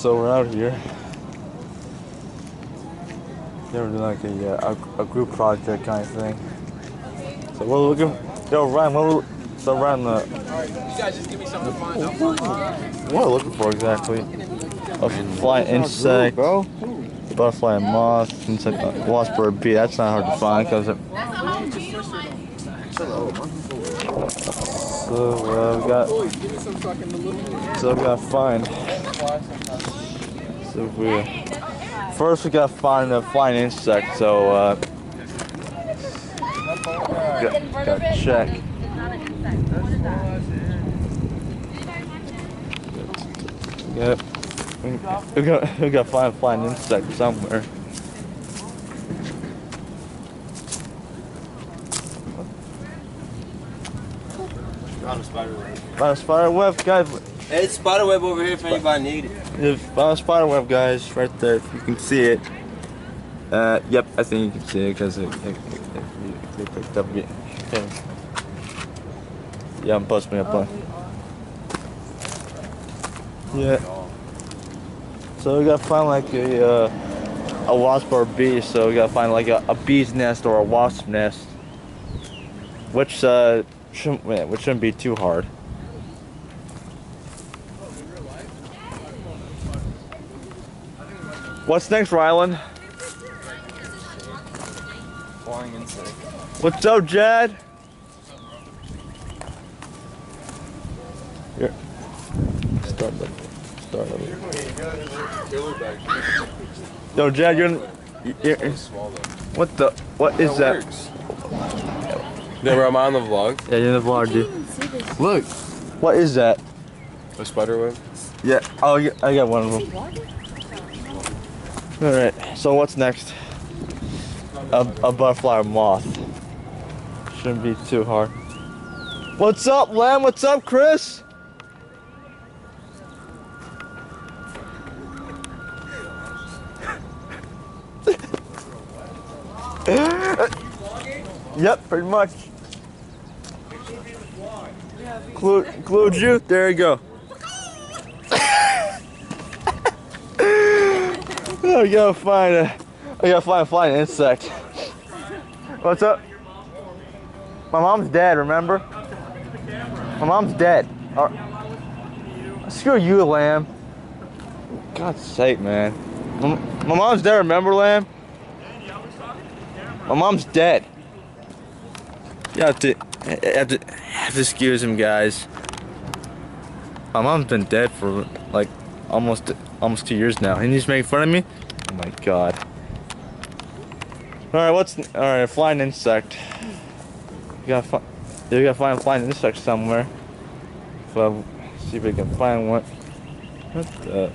So we're out here. Yeah, we're doing like a group project kind of thing. So we're looking. Yo, Ryan, so Ryan, you guys just give me something to find out. what are we looking for exactly? A flying insect, butterfly and moth, insect, wasp or a bee. That's not hard to find because it. So we got. So we gotta find. So first we gotta find a flying insect. So gotta check. Yep. We gotta find a flying insect somewhere. Found a spider web. Found a spider web, guys. Hey, it's spider web over here if anybody need it. Yeah, found a spider web, guys, right there. If you can see it. Yep, I think you can see it because it picked up. Yeah, I'm posting up on. Yeah. So we gotta find like a wasp or a bee. So we gotta find like a bee's nest or a wasp nest, which shouldn't be too hard. What's next, Rylan? Flying insect. What's up, Jad? Here. Start over. Yo, Jad, you're what is that? Yeah, bro, am I on the vlog? Yeah, you're in the vlog, dude. Look. What is that? A spider web? Yeah. Oh, yeah, I got one of them. All right. So what's next? A butterfly or moth. Shouldn't be too hard. What's up, Lamb? What's up, Chris? Yep, pretty much. Glued you? There you go. I gotta find a flying insect. What's up? My mom's dead, remember? My mom's dead. Screw you, Lamb. God's sake, man. My mom's dead, remember, Lamb? My mom's dead. You have to excuse him, guys. My mom's been dead for like almost 2 years now, and he's making fun of me. Oh my god. All right, flying insect. You gotta find a flying insect somewhere. So see if we can find one. What the?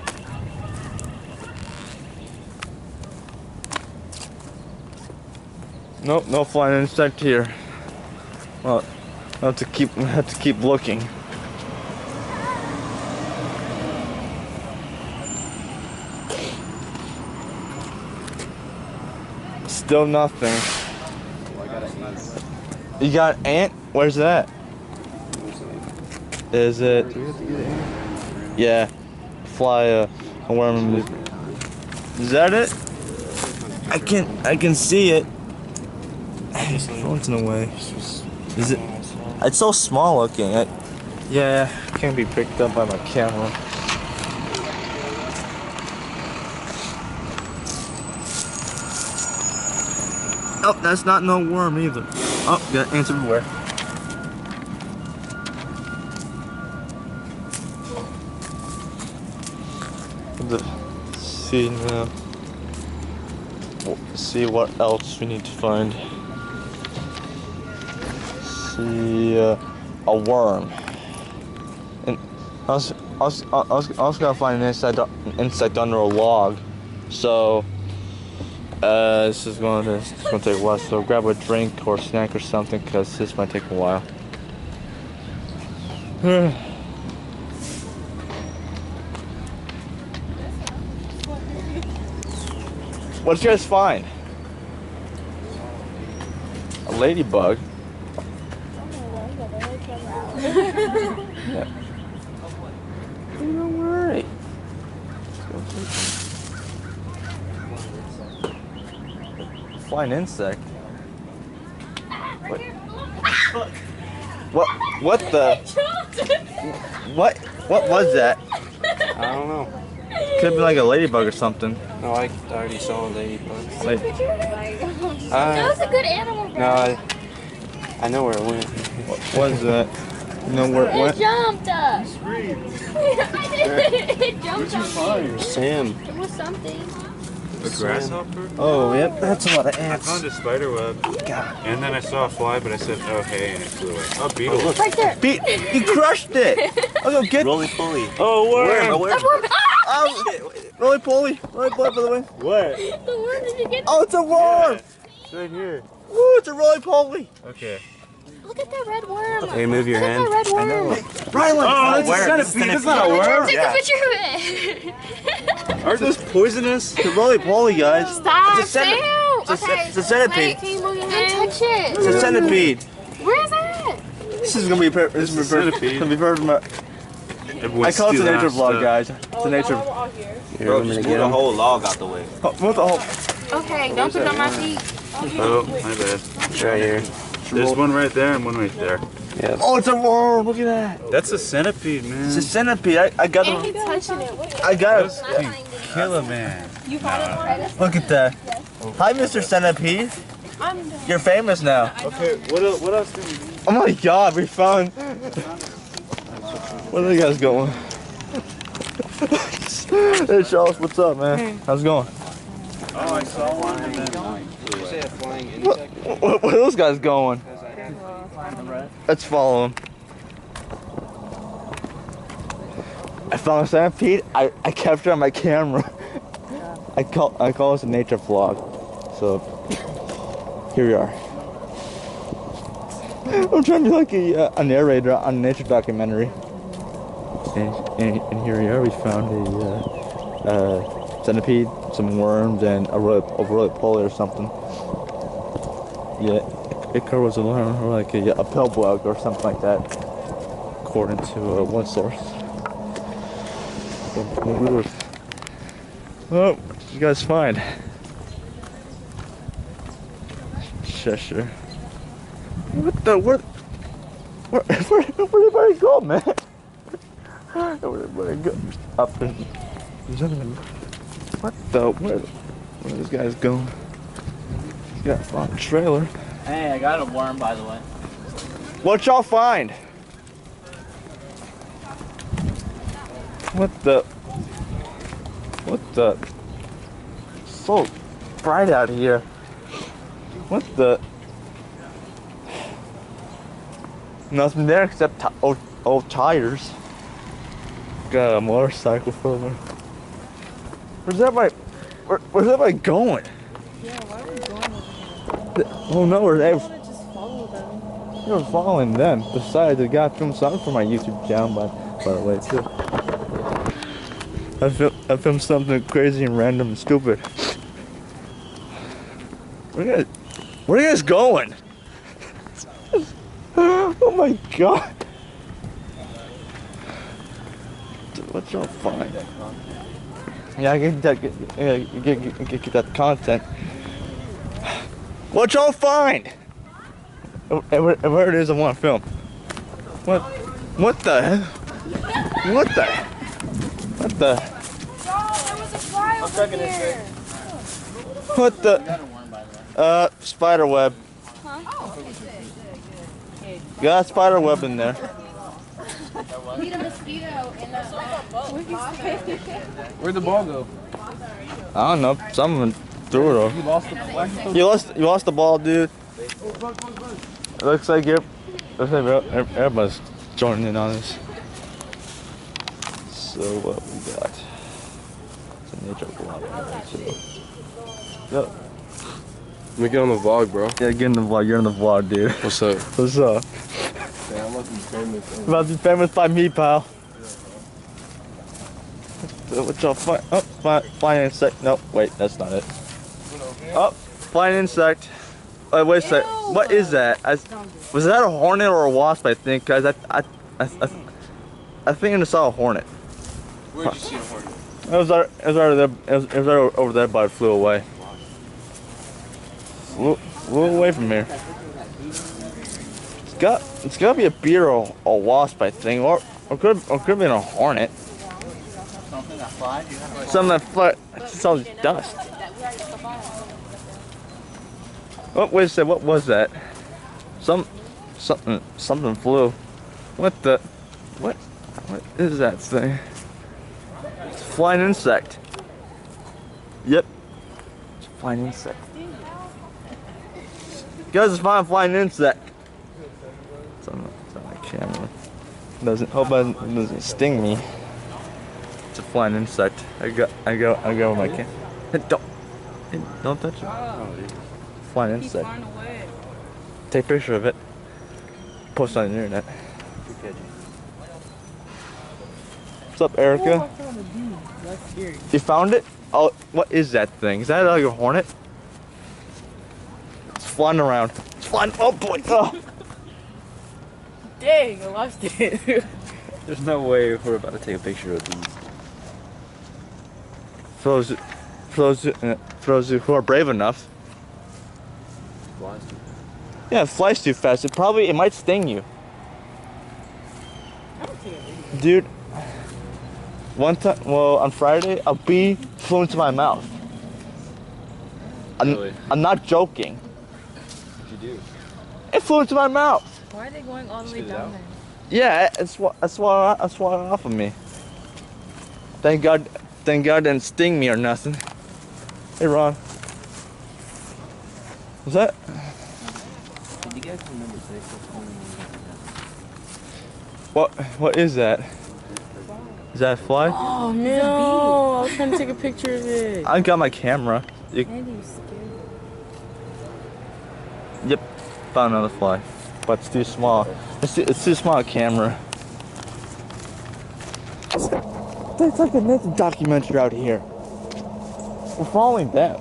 Nope, no flying insect here. Well, I have to keep looking. Still nothing. You got an ant? Where's that? Is it? Yeah. Fly a worm. Is that it? I can see it. Phone's in the way. Is it? It's so small looking. Yeah, can't be picked up by my camera. Oh, that's not no worm either. Oh, got ants everywhere. Let's see now. Let's see what else we need to find. See, a worm. And I was gonna find an insect under a log. So. This is gonna take a while, so grab a drink or snack or something, because this might take a while. What did you guys find? A ladybug? Yeah. Don't worry. flying insect. What? What the? What was that? I don't know. Could be like a ladybug or something. No, I already saw a ladybug. Like, That was a good animal. No, I know where it went. what is that? You know where it It went? jumped up. It jumped up. Sam. It was something. A grasshopper? Oh, yep, that's a lot of I ants. found a spider web. And then I saw a fly, but I said, oh hey, and it flew away. Oh, beetle. Right there. Pete, you crushed it! I'll go get Roly poly. Oh, worm! That's worm. Oh, roly poly, by the way. What? The worm, did you get Oh, it's a worm! It's right here. Woo, it's a roly poly. Okay. Look at that red worm. Hey, move your hand. Look at that red worm. Rylan! Oh, that's a centipede. That's not a worm. Take a picture of it. Aren't those poisonous? It's a roly poly, guys. Stop, It's a centi- Sam. it's a- it's a centipede. Wait, can you move your hand? Don't touch it. It's a centipede. Where is that? This is gonna be perfect. This is It's a centipede. gonna be perfect. I call it the nature vlog, guys. It's a nature. Here, I'm gonna get him. whole log out the way. Oh, what the whole? Okay, don't put it on my feet. Oh, my bad. It's right here. There's one right there and one right there. Yeah. Oh, it's a worm. Look at that. That's a centipede, man. It's a centipede. I got And it. he's touching it. I got Those it. can kill a man. Look at that. Hi, Mr. Centipede. You're famous now. Okay, what else do we Oh my God, we found. Where are you guys going? Hey Charles, what's up, man? How's it going? Oh, I saw one and then... Did you say a flying insect? Where are those guys going? Let's follow them. I found a centipede. I captured it on my camera. I call this a nature vlog. So here we are. I'm trying to be like a narrator on a nature documentary. And here we are. We found a centipede, some worms, and a roly poly or something. Yeah, it was a worm or like a pill bug or something like that, according to one source. Oh, you guys find Cheshire. What the where did everybody go, man? Where did everybody go? Up in. What the where are these guys going? He's got a long trailer. Hey, I got a worm, by the way. What y'all find? What the? So bright out here. What the? Nothing there except old tires. Got a motorcycle further. Where's everybody going? Yeah, why are we going over here? Oh no, I want to just follow them. You're following them. Besides, I got filmed something for my YouTube channel, by the way, too. I filmed something crazy and random and stupid. Where are you guys going? Oh my God! What y'all find? Yeah, I get that content. What y'all find? Where it is, I want to film. What the hell? What the? What the? There was a fly over here. What the? Spider web. Got a spider web in there. Need a mosquito in the Where'd the ball go? I don't know. Someone threw it off. You lost the ball? You lost the ball, dude. It looks like everybody's joining in on this. So what we got? It's a nature vlog. Yep. Let me get on the vlog, bro. Yeah, get in the vlog. You're in the vlog, dude. What's up? What's up? Yeah, I'm about to be famous. About to be famous by me, pal. What y'all find? Oh, flying insect. Nope, wait, that's not it. Oh, flying insect. Oh, wait a sec. What is that? Was that a hornet or a wasp? I think, guys. I think I saw a hornet. Where'd you see a hornet? It was over there, but it flew away. little away from here. It's gotta be a bee or a wasp, I think, or could have been a hornet. Something that flies? You have Something that flies. It's all dust. Oh, wait a second. What was that? Something flew. What the? What is that thing? It's a flying insect. Yep. It's a flying insect. Guys, it's a flying insect. It's on my camera. Hope it doesn't sting me. It's a flying insect. I go with my camera. Don't touch it. Flying insect. Take a picture of it. Post it on the internet. What's up, Erica? That's scary. You found it? Oh, what is that thing? Is that like a hornet? It's flying around. It's flying. Oh boy! Oh. Dang, I lost it. There's no way we're about to take a picture of these. For those who are brave enough. Yeah, it flies too fast. It might sting you. Dude, one time, well, on Friday, a bee flew into my mouth. Really? I'm not joking. What'd you do? It flew into my mouth. Why are they going all the way down there? Yeah, it's swallowed off of me. Thank God it didn't sting me or nothing. Hey, Ron. Was that? Did you guys remember What is that? Is that a fly? Oh no! I was trying to take a picture of it. I got my camera. Andy, you scared. Yep, found another fly, but it's too small. It's too small a camera. There's like a nature documentary out here. We're following them.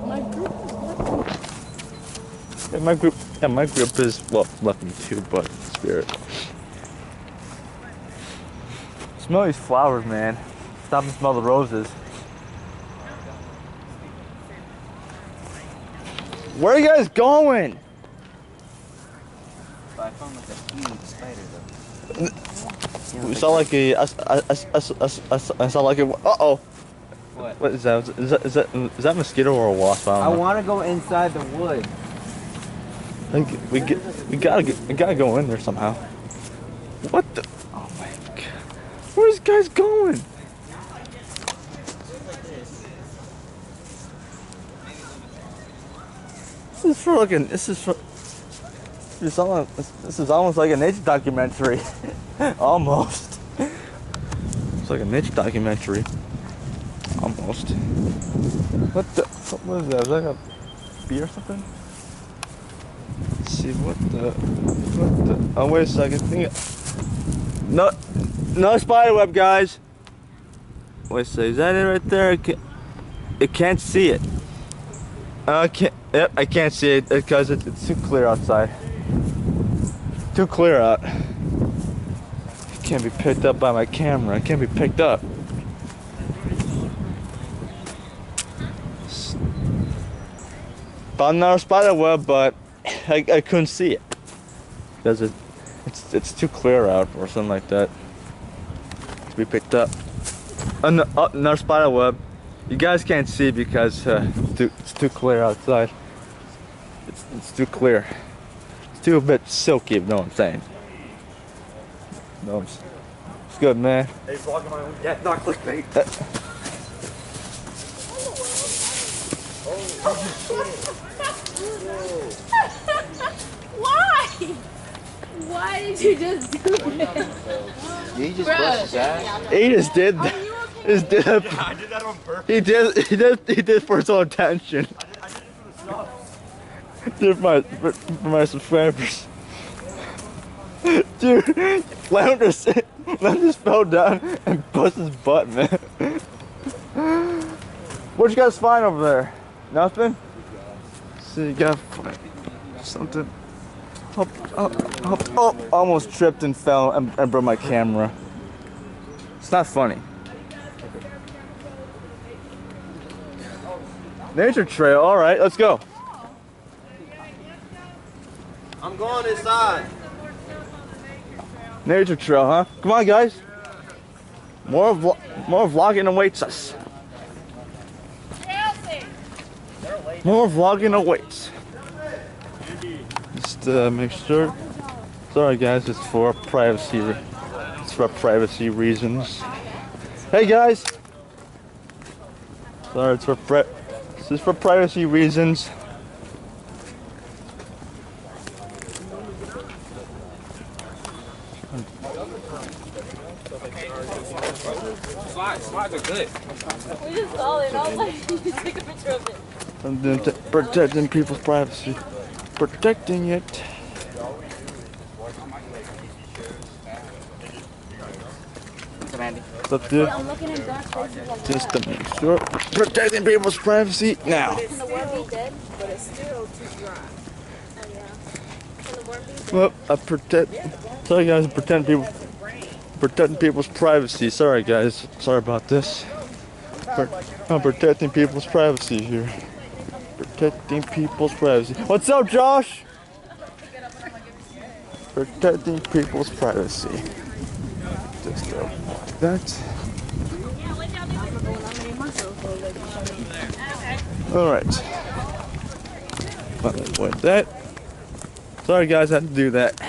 My group is left. Yeah, my group is, well, left me too, but spirit. Smell these flowers, man. Stop and smell the roses. Where are you guys going? I found like a huge spider though. We saw like I saw like a. Uh-oh. What is that? Is that mosquito or a wasp? I I don't know. want to go inside the wood. We gotta go in there somehow. What the? Oh my God! Where's this guys going? This is almost like a nature documentary. Almost. It's like a nature documentary. Almost. What was that? Was that a bee or something? Let's see, what the, oh wait a second, no spider web, guys. Wait a second, is that it right there? It can't see it. Yep, I can't see it because it's too clear outside. Too clear out. It can't be picked up by my camera. It can't be picked up. Found another spider web, but I couldn't see it because it's too clear out or something like that to be picked up. Another spider web. You guys can't see because it's too clear outside. It's too clear. It's too a bit silky, if you know what I'm saying. No, it's good, man. Hey, vlogging my own. Yeah, not clickbait. Why? Why did you just do that? Did he just bust his ass? He just did Are that. you okay? Just did that. Yeah, I did that on purpose. He did for his own attention. I did it for the stuff. Did for my subscribers. Dude, Lam just fell down and bust his butt, man. What'd you guys find over there? Nothing? So you got something. Oh, almost tripped and fell and broke my camera. It's not funny. Nature trail. All right, let's go. I'm going inside. Nature trail, huh? Come on, guys. More vlogging awaits us. More vlogging awaits. Just make sure. Sorry, guys. It's for privacy. It's for privacy reasons. Hey, guys. Sorry, it's for this is for privacy reasons. Slides are good. We just saw it. I was like, you just take a picture of it. I'm doing protecting people's privacy. Protecting it. What's up, dude? I'm looking in dark places like Just to make sure. Protecting people's privacy now. Can the worm be dead? But it's still too dry. Oh, yeah. Can the worm be dead? Well, I protect. Sorry, guys. Protecting people's privacy. Sorry, guys. Sorry about this. I'm protecting people's privacy here. Protecting people's privacy. What's up, Josh? Protecting people's privacy. Just go like that. Alright. Avoid that. Sorry, guys, I had to do that.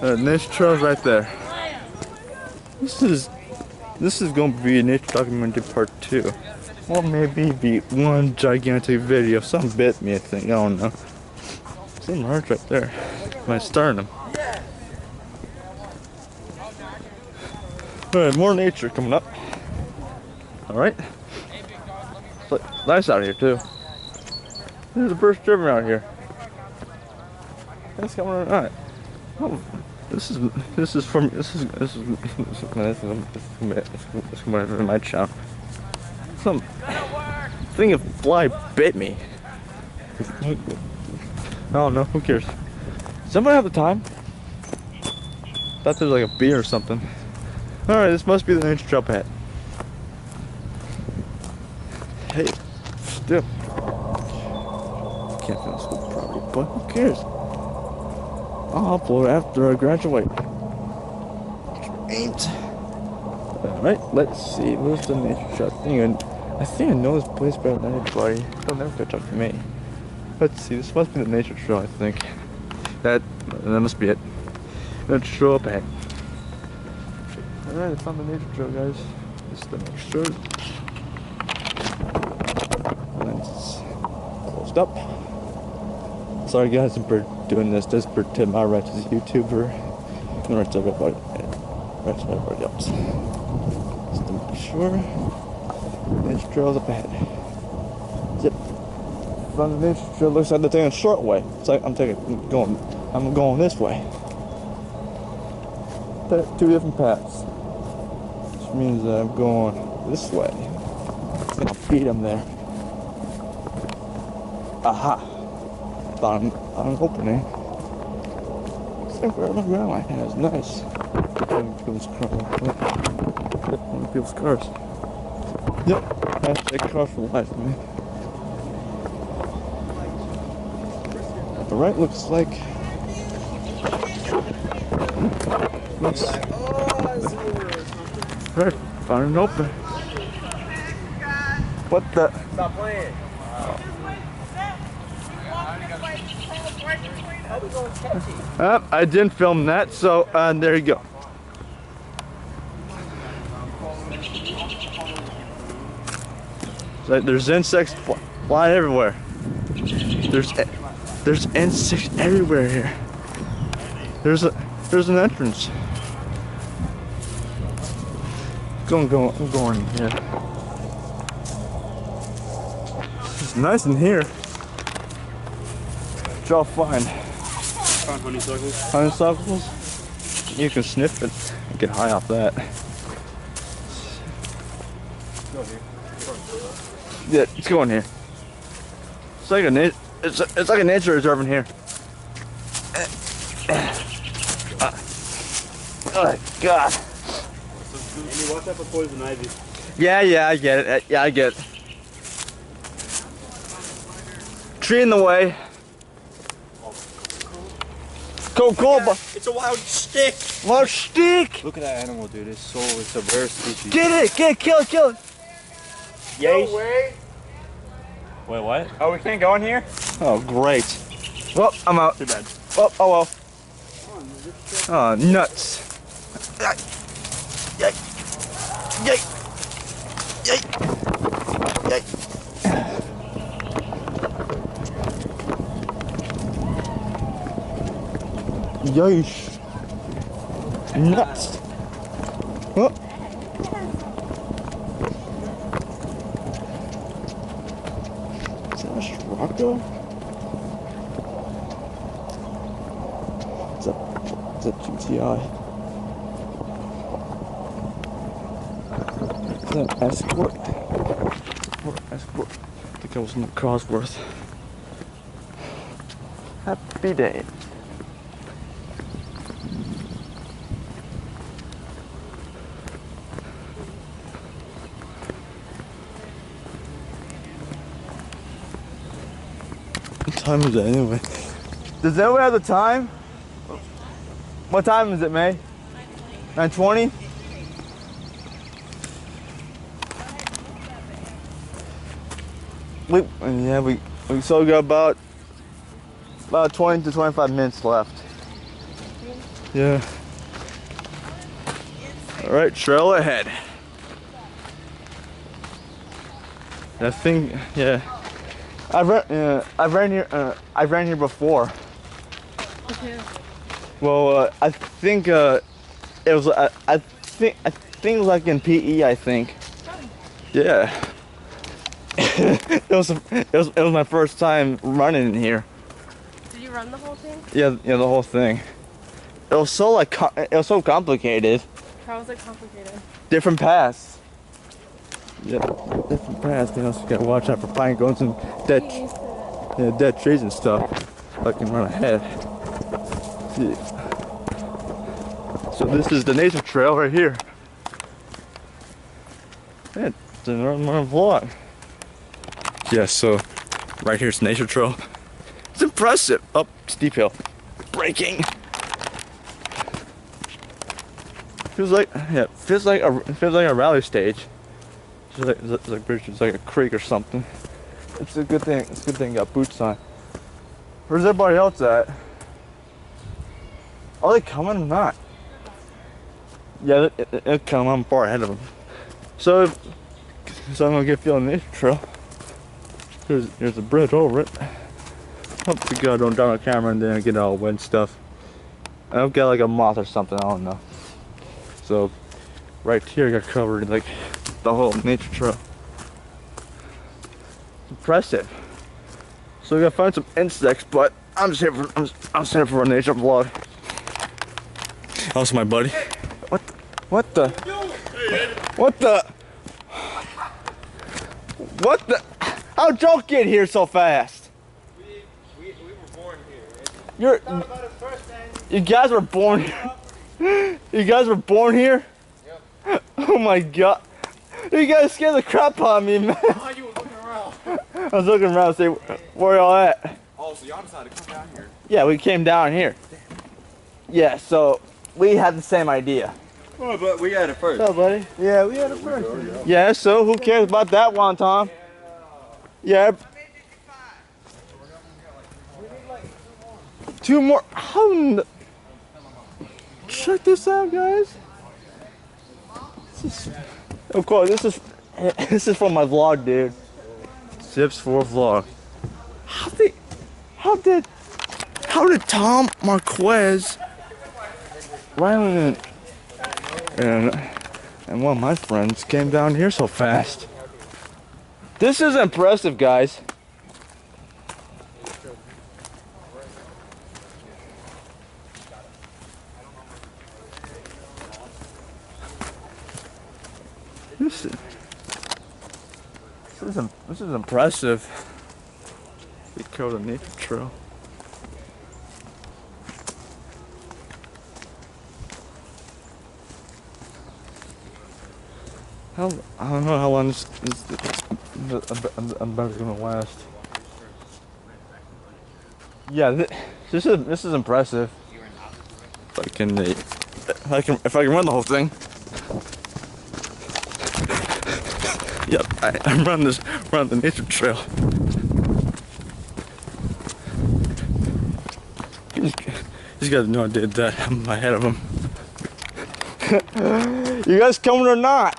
Nature trail's right there. This is going to be a nature documentary part 2. Or maybe be one gigantic video. Some bit me, I think. I don't know. Some hurts right there. My sternum. Alright, more nature coming up. Alright. It's nice out here too. There's a bird driven out here. That's coming alright. Oh, this is my channel. Some thing of fly bit me. I don't know, who cares? Somebody have the time? Thought there was like a bee or something. Alright, this must be the nature trail pad. Hey, still. Can't film school property, but who cares? I'll upload after I graduate. Ain't. Alright, let's see. Where's the nature trail thing? I think I know this place better than anybody. They'll never catch up to me. Let's see, this must be the nature trail, I think. That must be it. Nature trail pad. Alright, I found the nature trail, guys. This is the nature trail. And it's closed up. Sorry, guys, for doing this. Just protect my rights as a YouTuber. And rights of everybody. Rights of everybody else. Just to make sure. Nature trail's up ahead. Zip. Found the nature trail. Looks like they're taking a short way. It's like I'm going this way. Two different paths. Which means that I'm going this way. I'll beat them there. Aha! Found an opening. Looks like where my grandma has. Nice. One of people's cars. Yep. Hashtag car for life, man. Alright, looks like. Right, found it open. What the? Stop playing. I didn't film that, so there you go. So there's insects flying everywhere. There's insects everywhere here. There's an entrance. I'm going in here. It's nice in here. What y'all find? Found honeysuckles. Honeysuckles? You can sniff it and get high off that. Yeah, let's go in here. It's like a nature reserve in here. Oh God. Andy, watch out for poison ivy. Yeah, I get it. Yeah, I get it. tree in the way. Coca-Cola. It's a wild stick. Wild stick. Look at that animal, dude. It's a rare species. Get it. Kill it. No way. Wait, what? Oh, we can't go in here? Oh, great. Well, I'm out. Too bad. Oh well. Oh, nuts. Yay. Yeesh. Nuts. Oh. Is that a Scirocco? It's a GTI. Is that an Escort? Escort. I think I was in the Cosworth. Happy day. What time is it anyway? Does anyone have the time? What time is it, May? 9:20? We still got about 20 to 25 minutes left. Yeah. All right, trail ahead. That thing, yeah. I've ran here before. Okay. Well, I think it was. I think it was like in PE. I think. Yeah. it was my first time running in here. Did you run the whole thing? Yeah, the whole thing. It was so complicated. How was it complicated? Different paths. Yeah, different paths. You know, so you gotta watch out for pine cones and dead trees and stuff. I can run ahead. Yeah. So this is the nature trail right here. Yeah, it's another vlog. Yeah, so right here's nature trail. It's impressive. Up steep hill. Braking. Feels like a rally stage. It's like a creek or something. It's a good thing. It's a good thing you got boots on. Where's everybody else at? Are they coming or not? Yeah, they're coming. I'm far ahead of them. So I'm gonna get feeling the nature trail. There's a bridge over it. Hope to God don't down the camera and then get all wet and stuff. I've got like a moth or something. I don't know. So right here I got covered like the whole nature trail. Impressive. So we gotta find some insects, but I'm just here for a nature vlog. Also my buddy. What the? How'd Joe get here so fast? We were born here. You guys were born here? You guys were born here? Yep. Oh my God. You guys scared the crap out of me, man. Oh, you were looking around. I was looking around to see where y'all at. Oh, so y'all decided to come down here. Yeah, we came down here. Yeah, so we had the same idea. Oh, but we had it first. What's up, buddy? Yeah, we had it first. Yeah, so who cares about that one, Tom? Yeah. Two more. Check this out, guys. Of course, this is for my vlog, dude. Sips for a vlog. How did Tom Marquez, Rylan, and one of my friends came down here so fast? This is impressive, guys. This is impressive. We covered a nature trail. I don't know how long this battery's gonna last. Yeah, this is impressive. If I can run the whole thing. Yep, I'm running the nature trail. He's got no idea that I'm ahead of him. You guys coming or not?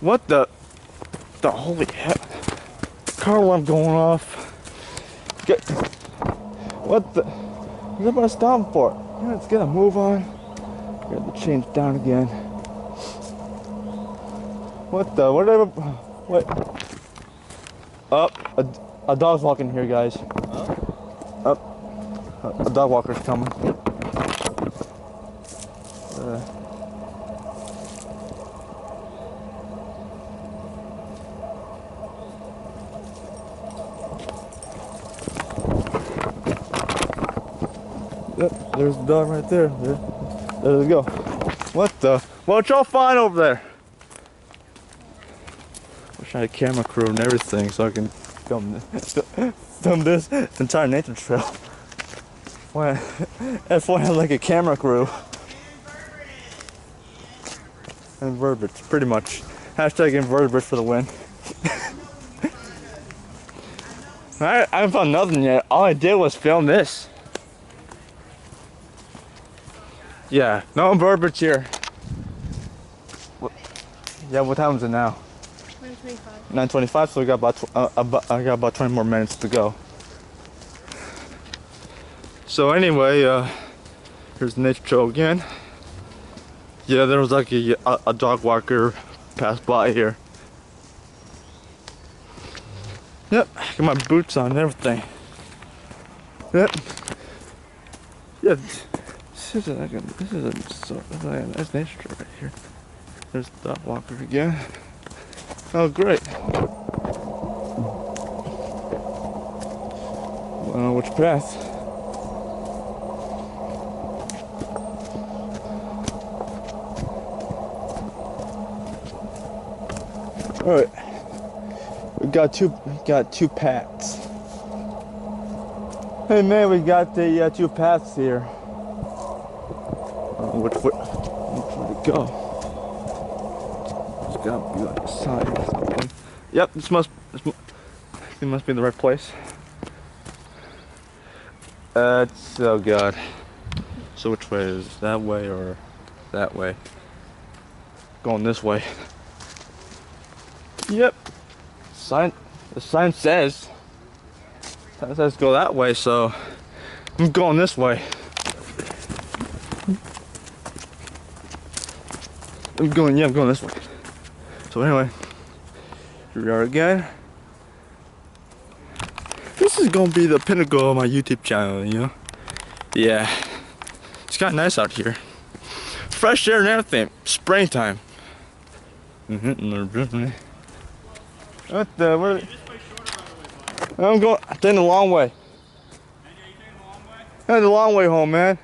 What the holy hell? Car alarm going off. What the? What's everybody stopping for? Yeah, let's get a move on. Got to change down again. What the? Whatever. What? Up. A dog's walking here, guys. Up. A dog walker's coming. Yep, there's the dog right there. There we go. What the? What y'all find over there? Wish I had a camera crew and everything so I can film this entire nature trail. Why? If I had like a camera crew. Invertebrates, pretty much. Hashtag invertebrates for the win. I haven't found nothing yet. All I did was film this. Yeah, no invertebrates here. Yeah, what time is it now? 9:25. 9:25, so we got about 20 more minutes to go. So anyway, here's the nature trail again. Yeah, there was like a dog walker passed by here. Yep, got my boots on and everything. Yep. Yeah, this is a nice nature trail right here. There's the dog walker again. Oh, great. I don't know which path. All right, we got two paths. Hey man, we got the two paths here. Which way to go? There's gotta be like a sign or something. Yep, it must be the right place. Oh god. So which way is that way or that way? Going this way. Yep. The sign says go that way, so I'm going this way. I'm going this way. So anyway, here we are again. This is gonna be the pinnacle of my YouTube channel, you know? Yeah. It's kinda nice out here. Fresh air and everything. Springtime. What the? Where? I'm taking the long way. I'm the long way home, man.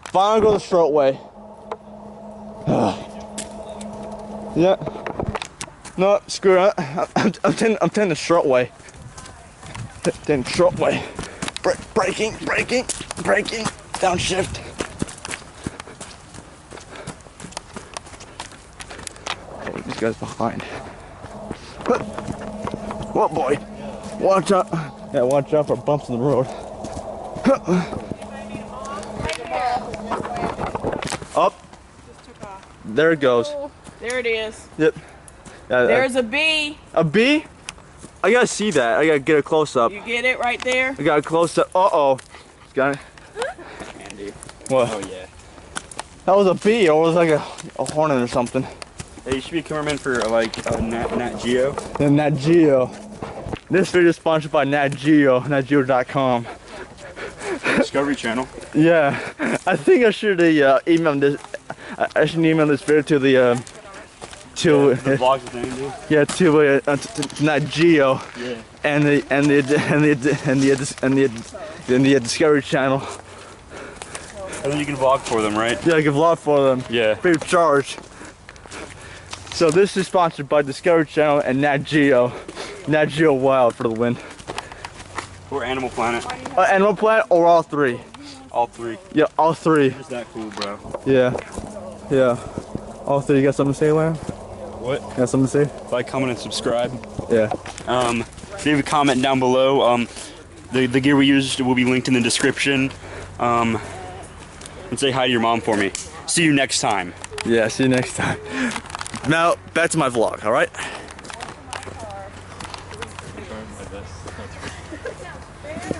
Finally go the short way. Yeah. No, screw it. I'm taking the short way. Taking the short way. Braking. Downshift. Oh, these guys behind. What boy? Watch out. Yeah, watch out for bumps in the road. Up. There it goes. Oh, there it is. Yep. There's a bee. A bee? I gotta see that. I gotta get a close up. You get it right there? I got a close up. Uh-oh. Got it. Andy. What? Oh yeah. That was a bee, or was it like a hornet or something. Hey, you should be a cameraman for like Nat Geo. Yeah, Nat Geo. This video is sponsored by Nat Geo, natgeo.com. Discovery Channel. Yeah, I think I should email this. I should email this video to the The vlogs with Andy. yeah, to Nat Geo. Yeah. And the Discovery Channel. And then you can vlog for them, right? Yeah, I can vlog for them. Yeah. Free of charge. So this is sponsored by Discovery Channel and Nat Geo. Nat Geo Wild for the win. Or Animal Planet. Animal Planet or all three? All three. Yeah, all three. Is that cool, bro? Yeah. Yeah. All three. You got something to say, Lamb? What? You got something to say? Like, comment, and subscribe. Yeah. Leave a comment down below. The gear we used will be linked in the description. And say hi to your mom for me. See you next time. Yeah, see you next time. Now, back to my vlog, alright?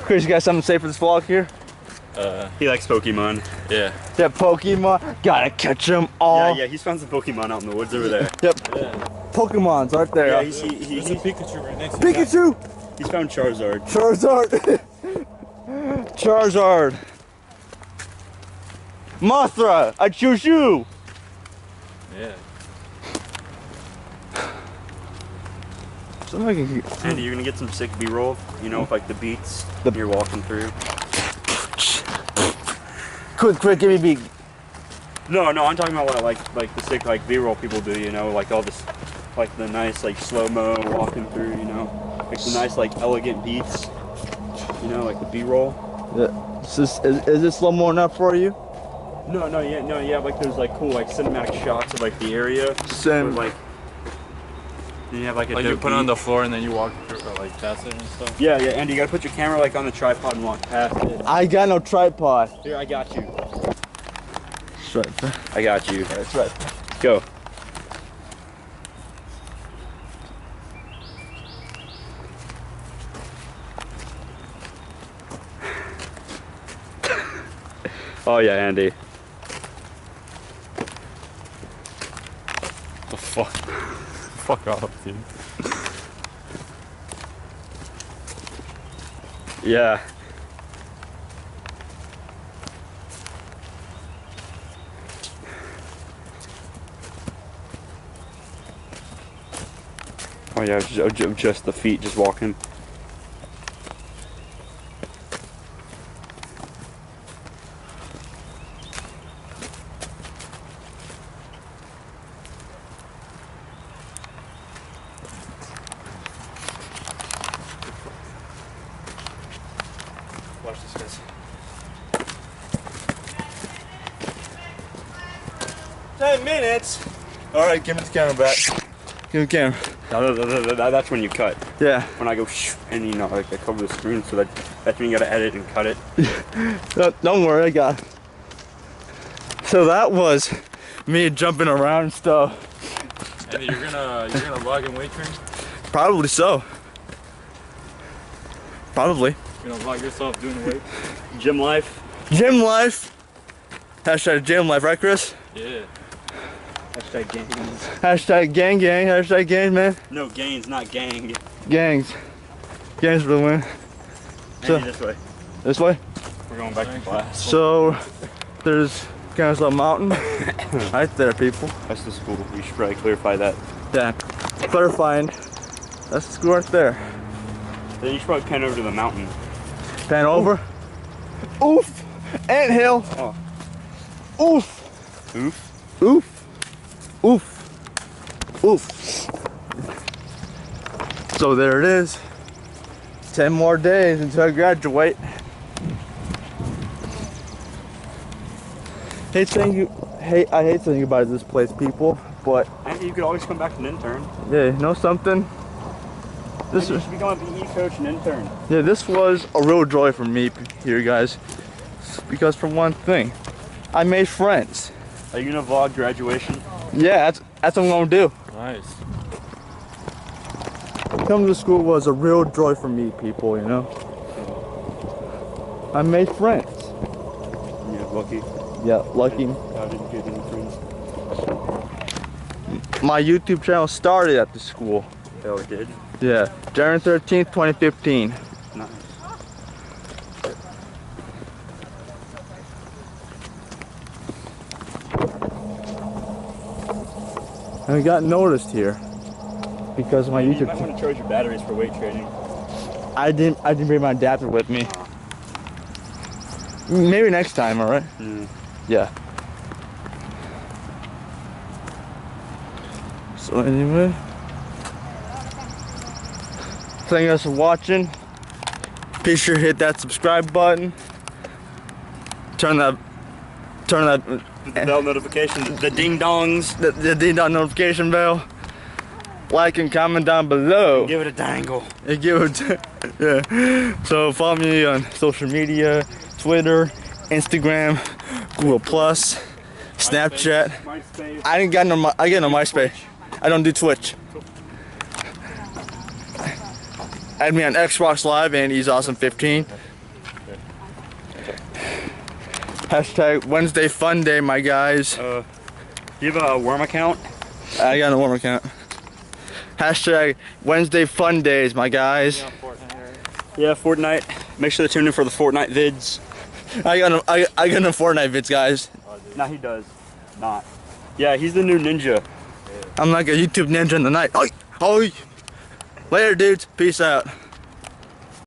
Chris, you got something to say for this vlog here? He likes Pokemon. Yeah. Yeah, Pokemon. Gotta catch them all. Yeah, he's found some Pokemon out in the woods over there. Yep. Pokemon's right there. Yeah, There's a Pikachu right next to Pikachu! he's found Charizard. Charizard! Charizard! Mothra! I choose you! Yeah. Somebody Andy, you're gonna get some sick B-roll, you know, with like the beats you're walking through. Quick, give me beat. No, I'm talking about what like the sick like B-roll people do, you know, like all this, like the nice like slow-mo walking through, you know, like the nice like elegant beats, you know, like the B-roll. Yeah. Is this slow-mo enough for you? No, yeah, like those like cool like cinematic shots of like the area. Same. With, like, then you have like a Like you dope put it on beat. the floor and then you walk through like past it and stuff. Yeah, Andy, you gotta put your camera like on the tripod and walk past it. I got no tripod. Here, I got you. That's right. I got you. That's right. Go. Oh yeah, Andy. The fuck? Fuck off, dude. Yeah. Oh yeah, just the feet just walking. Watch this, guys. 10 minutes. All right, give me the camera back. Give me the camera. No, that's when you cut. Yeah. When I go shh, and you know, like I cover the screen, so that's when you gotta edit and cut it. No, don't worry, I got it. So that was me jumping around and stuff. And you're gonna vlog in weight training? Probably so. Probably. You're gonna vlog yourself doing weight? Gym life. Gym life. Hashtag gym life, right, Chris? Yeah. Hashtag gangs. Hashtag gang. Hashtag gang, man. No, gains, not gang. Gangs. Gangs for the win. So- Andy, this way. This way. We're going back to class. So there's Council Mountain right there, people. That's the school. We should probably clarify that. Yeah. Clarifying. That's the school right there. Then you should probably pan over to the mountain. Pan over. Oof. Anthill. Oh. Oof. Oof. Oof. Oof. Oof. So there it is. 10 more days until I graduate. I hate saying goodbye to this place, people, but Andy, you could always come back as an intern. yeah, you know something? This You was, should become a PE coach and intern. yeah, this was a real joy for me here, guys. Because for one thing, I made friends. Are you gonna vlog graduation? Yeah, that's what I'm gonna do. Nice. Coming to school was a real joy for me, people, you know? I made friends. Yeah, lucky. Yeah, lucky. I didn't get any friends. My YouTube channel started at the school. Oh, it did? Yeah, January 13th, 2015. Nice. And I got noticed here because of my You YouTube. might want to charge your batteries for weight training. I didn't bring my adapter with me. Maybe next time, all right? Yeah. So anyway, Thank you guys for watching. Be sure to hit that subscribe button. Turn that The bell notifications, the ding dongs. the ding dong notification bell. Like and comment down below. Give it a dangle. And give it, yeah. So follow me on social media, Twitter, Instagram, Google Plus, Snapchat. MySpace. I got no MySpace. I don't do Twitch. Add me on Xbox Live and he's awesome15. Hashtag Wednesday Fun Day, my guys. Do you have a worm account? I got a warm account. Hashtag Wednesday Fun Days, my guys. Yeah, Fortnite. Make sure to tune in for the Fortnite vids. I got no Fortnite vids, guys. Nah, he does. Not. Yeah, he's the new ninja. I'm like a YouTube ninja in the night. Oi, oi. Later, dudes. Peace out.